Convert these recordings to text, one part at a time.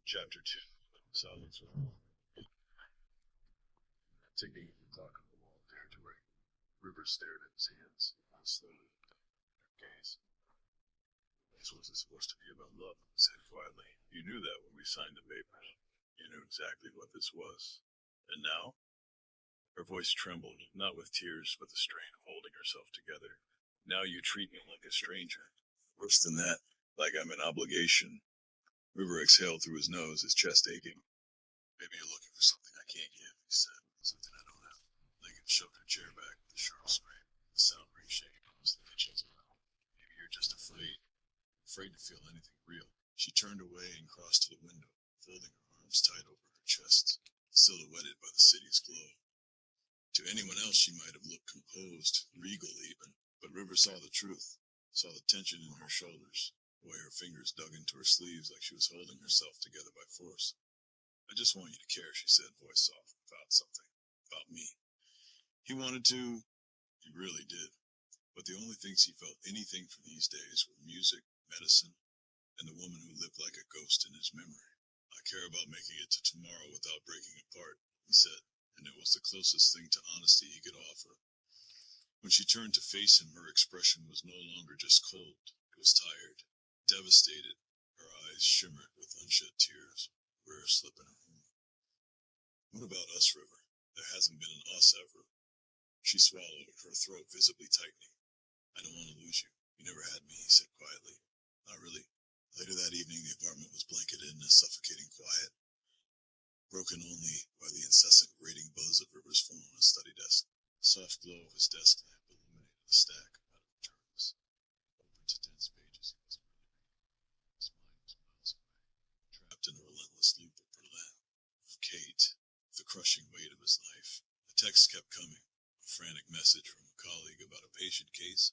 Chapter 2. Silence. Ticking the clock on the wall dared to ring. Rivers stared at his hands, and slowly looked up at their gaze. This wasn't supposed to be about love, he said quietly. You knew that when we signed the papers. You knew exactly what this was. And now? Her voice trembled, not with tears, but the strain of holding herself together. Now you treat me like a stranger. Worse than that, like I'm an obligation. River exhaled through his nose, his chest aching. Maybe you're looking for something I can't give, he said. Something I don't have. Lincoln shoved her chair back with a sharp scrape. The sound ricocheted almost the kitchen's around. Maybe you're just afraid. Afraid to feel anything real. She turned away and crossed to the window, folding her arms tight over her chest, silhouetted by the city's glow. To anyone else she might have looked composed, regal even, but River saw the truth, saw the tension in her shoulders, the way her fingers dug into her sleeves like she was holding herself together by force. I just want you to care, she said, voice soft, about something, about me. He wanted to, he really did, but the only things he felt anything for these days were music, medicine, and the woman who lived like a ghost in his memory. I care about making it to tomorrow without breaking apart, he said, and it was the closest thing to honesty he could offer. When she turned to face him, her expression was no longer just cold, it was tired, devastated. Her eyes shimmered with unshed tears, a rare slip in her own. What about us, River? There hasn't been an us ever. She swallowed, her throat visibly tightening. I don't want to lose you. You never had me, he said quietly. Not really. Later that evening, the apartment was blanketed in a suffocating quiet, broken only by the incessant grating buzz of River's phone on his study desk. The soft glow of his desk lamp illuminated a stack of metal journals, open to dense pages he wasn't really reading. His mind was miles away, trapped in a relentless loop of Berlin, of Kate, the crushing weight of his life. The text kept coming, a frantic message from a colleague about a patient case,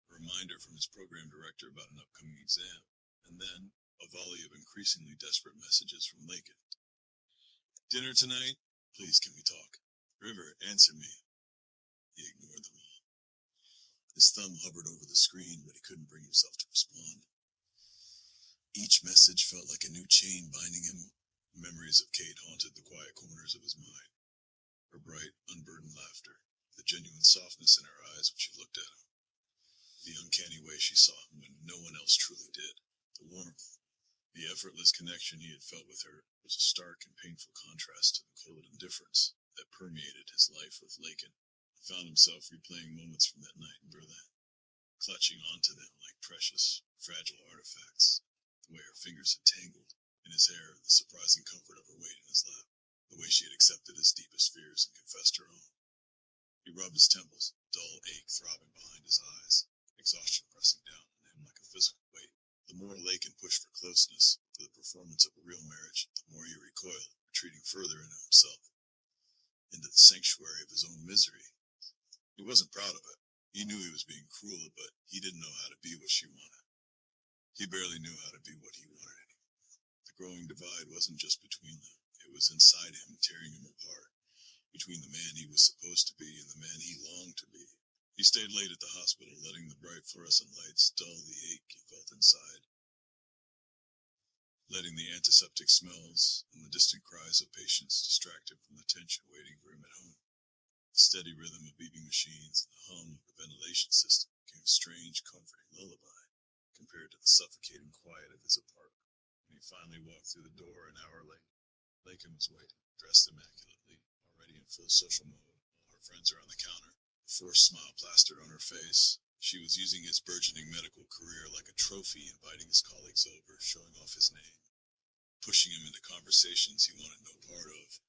a reminder from his program director about an upcoming exam, and then a volley of increasingly desperate messages from Lakin. Dinner tonight? Please, can we talk? River, answer me. He ignored them all. His thumb hovered over the screen, but he couldn't bring himself to respond. Each message felt like a new chain binding him. Memories of Kate haunted the quiet corners of his mind. Her bright, unburdened laughter, the genuine softness in her eyes when she looked at him, the uncanny way she saw him when no one else truly did, the warmth, the effortless connection he had felt with her was a stark and painful contrast to the cold indifference that permeated his life with Lakin. He found himself replaying moments from that night in Berlin, clutching onto them like precious, fragile artifacts, the way her fingers had tangled in his hair, the surprising comfort of her weight in his lap, the way she had accepted his deepest fears and confessed her own. He rubbed his temples, dull ache throbbing behind his eyes, exhaustion pressing down on him like a physical weight. The more Lakin pushed for closeness, for the performance of a real marriage, the more he recoiled, retreating further into himself, into the sanctuary of his own misery. He wasn't proud of it. He knew he was being cruel, but he didn't know how to be what she wanted. He barely knew how to be what he wanted anymore. The growing divide wasn't just between them. It was inside him, tearing him apart, between the man he was supposed to be and the man he longed to be. He stayed late at the hospital, letting the bright fluorescent lights dull the ache he felt inside, letting the antiseptic smells and the distant cries of patients distract him from the tension waiting for him at home. The steady rhythm of beeping machines and the hum of the ventilation system became a strange, comforting lullaby compared to the suffocating quiet of his apartment. When he finally walked through the door an hour later, Lakin was waiting, dressed immaculately, already in full social mode. All her friends around the counter, a forced smile plastered on her face. She was using his burgeoning medical career like a trophy, inviting his colleagues over, showing off his name, pushing him into conversations he wanted no part of,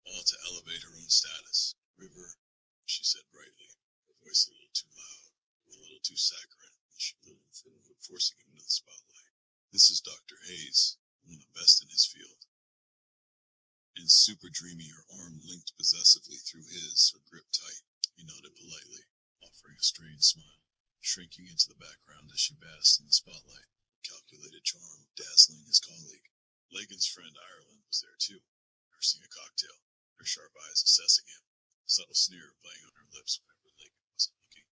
all to elevate her own status. River, she said brightly, her voice a little too loud, a little too saccharine, as she pulled him forward, forcing him into the spotlight. This is Dr. Hayes, one of the best in his field. And super dreamy, her arm linked possessively through his, her grip tight. He nodded politely, offering a strained smile, shrinking into the background as she basked in the spotlight, calculated charm dazzling his colleague. Lakin's friend Ireland was there too, nursing a cocktail, her sharp eyes assessing him, a subtle sneer playing on her lips whenever Lakin wasn't looking.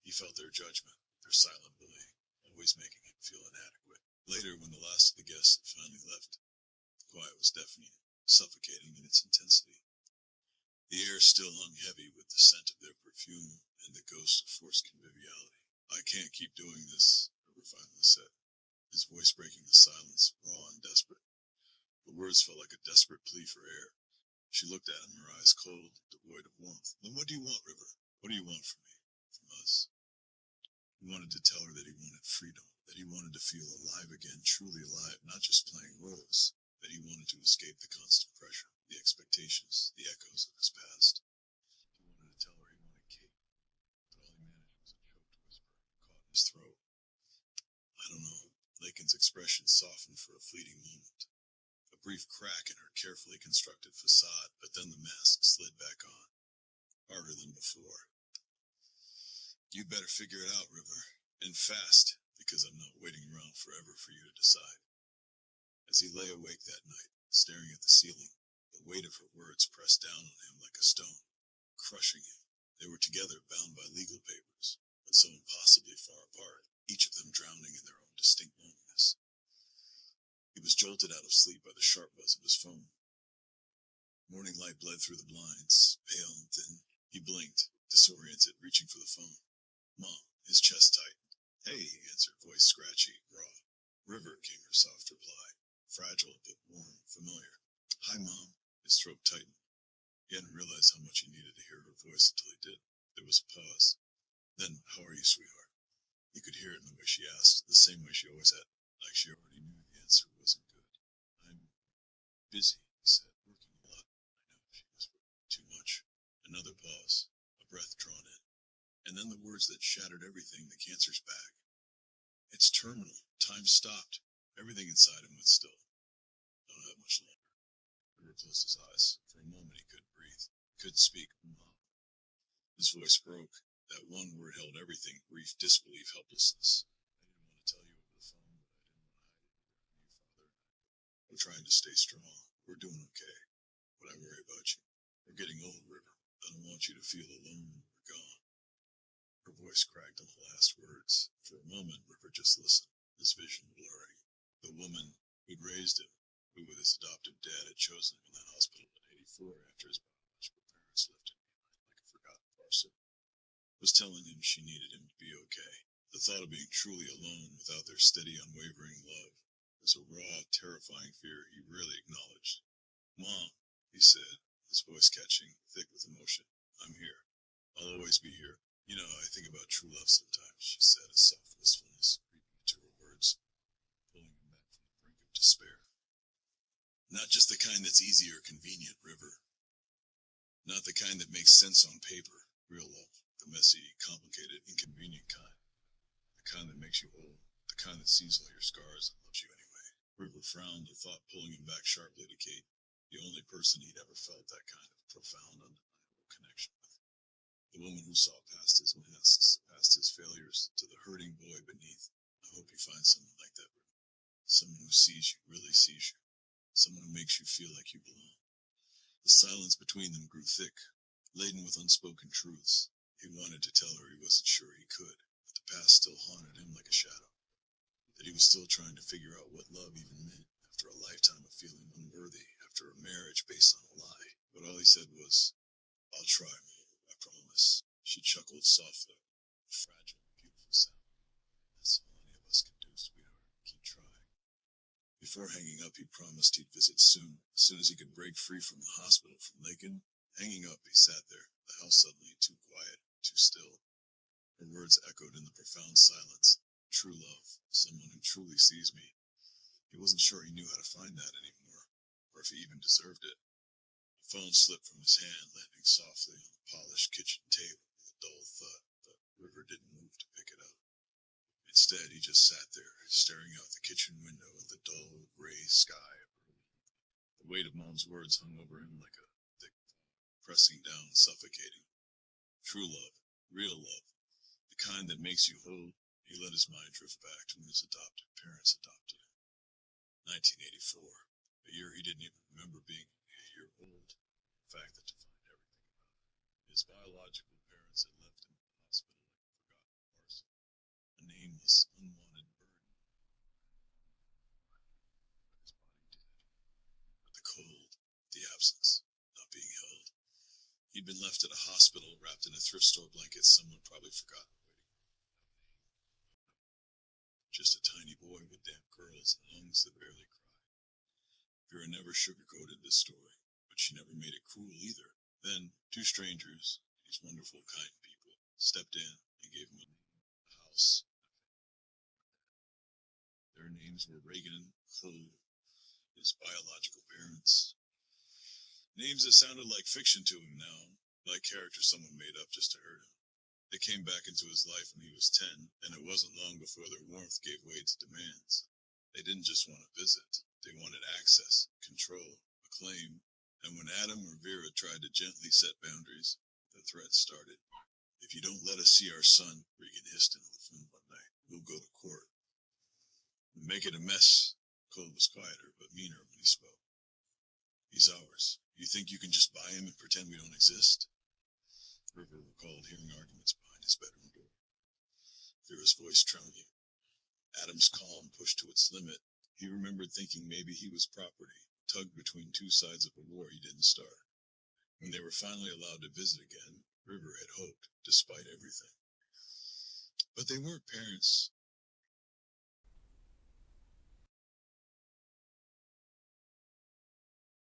He felt their judgment, their silent bullying, always making him feel inadequate. Later, when the last of the guests had finally left, the quiet was deafening, suffocating in its intensity. The air still hung heavy with the scent of their perfume and the ghost of forced conviviality. "I can't keep doing this," River finally said, his voice breaking the silence, raw and desperate. The words felt like a desperate plea for air. She looked at him, her eyes cold, devoid of warmth. "Then what do you want, River? What do you want from me? From us?" He wanted to tell her that he wanted freedom, that he wanted to feel alive again, truly alive, not just playing roles, that he wanted to escape the constant pressure, the expectations, the echoes of his past. He wanted to tell her he wanted Kate, but all he managed was a choked whisper caught in his throat. "I don't know." Lakin's expression softened for a fleeting moment. A brief crack in her carefully constructed facade, but then the mask slid back on, harder than before. "You'd better figure it out, River, and fast, because I'm not waiting around forever for you to decide." As he lay awake that night, staring at the ceiling, the weight of her words pressed down on him like a stone, crushing him. They were together, bound by legal papers, but so impossibly far apart, each of them drowning in their own distinct loneliness. He was jolted out of sleep by the sharp buzz of his phone. Morning light bled through the blinds, pale and thin. He blinked, disoriented, reaching for the phone. "Mom," his chest tightened. "Hey," he answered, voice scratchy, raw. "River," came her soft reply, fragile but warm, familiar. "Hi, Mom." His throat tightened. He hadn't realized how much he needed to hear her voice until he did. There was a pause. Then, "How are you, sweetheart?" He could hear it in the way she asked, the same way she always had, like she already knew the answer wasn't good. "I'm busy," he said, "working a lot." "I know," she whispered. "Too much." Another pause, a breath drawn in. And then the words that shattered everything, the cancer's back. "It's terminal. Time stopped." Everything inside him went still. "Don't have much longer." River closed his eyes. For a moment he couldn't breathe. He couldn't speak. "Mom." His voice broke. That one word held everything, grief, disbelief, helplessness. "I didn't want to tell you over the phone, but I didn't want to hide it either from you, Father. We're trying to stay strong. We're doing okay. But I worry about you. We're getting old, River. I don't want you to feel alone when we're gone." Her voice cracked on the last words. For a moment, River just listened, his vision blurring. The woman who'd raised him, who with his adoptive dad had chosen him in that hospital in '84 after his biological parents left him behind like a forgotten parcel, was telling him she needed him to be okay. The thought of being truly alone without their steady, unwavering love was a raw, terrifying fear he rarely acknowledged. "Mom," he said, his voice catching, thick with emotion. "I'm here. I'll always be here. You know, I think about true love sometimes," she said, a soft wistfulness creeping into her words, pulling him back from the brink of despair. "Not just the kind that's easy or convenient, River. Not the kind that makes sense on paper. Real love. The messy, complicated, inconvenient kind. The kind that makes you whole. The kind that sees all your scars and loves you anyway." River frowned, the thought pulling him back sharply to Kate, the only person he'd ever felt that kind of profound, undeniable connection with. The woman who saw past his masks, past his failures, to the hurting boy beneath. "I hope you find someone like that, River. Someone who sees you, really sees you. Someone who makes you feel like you belong." The silence between them grew thick, laden with unspoken truths. He wanted to tell her he wasn't sure he could, but the past still haunted him like a shadow. That he was still trying to figure out what love even meant, after a lifetime of feeling unworthy, after a marriage based on a lie. But all he said was, "I'll try, Mom, I promise." She chuckled softly, a fragile, beautiful sound. "That's all any of us can do, sweetheart. Keep trying." Before hanging up, he promised he'd visit soon, as soon as he could break free from the hospital, from Lakin. Hanging up, he sat there, the house suddenly too quiet, too still. Her words echoed in the profound silence. "True love, someone who truly sees me." He wasn't sure he knew how to find that anymore, or if he even deserved it. The phone slipped from his hand, landing softly on the polished kitchen table with a dull thud, but River didn't move to pick it up. Instead, he just sat there, staring out the kitchen window at the dull, gray sky of early evening. The weight of Mom's words hung over him like a thick fog, pressing down, suffocating. True love, real love, the kind that makes you whole. He let his mind drift back to when his adoptive parents adopted him. 1984, a year he didn't even remember being a year old. A fact that defined everything about him. His biological parents had left him in the hospital like a forgotten parcel, a nameless, unwanted burden. He'd been left at a hospital, wrapped in a thrift store blanket someone probably forgot. Just a tiny boy with damp curls and lungs that barely cry. Vera never sugarcoated this story, but she never made it cruel either. Then, two strangers, these wonderful, kind people, stepped in and gave him a house. Their names were Reagan, Chloe, his biological parents. Names that sounded like fiction to him now, like characters someone made up just to hurt him. They came back into his life when he was 10, and it wasn't long before their warmth gave way to demands. They didn't just want to visit, they wanted access, control, acclaim, and when Adam or Vera tried to gently set boundaries, the threats started. If you don't let us see our son, Regan hissed into the phone one night, we'll go to court. We'll make it a mess. Cole was quieter, but meaner when he spoke. He's ours. You think you can just buy him and pretend we don't exist? River recalled hearing arguments behind his bedroom door. Vera's voice trembling. Adam's calm pushed to its limit. He remembered thinking maybe he was property, tugged between two sides of a war he didn't start. When they were finally allowed to visit again, River had hoped, despite everything. But they weren't parents.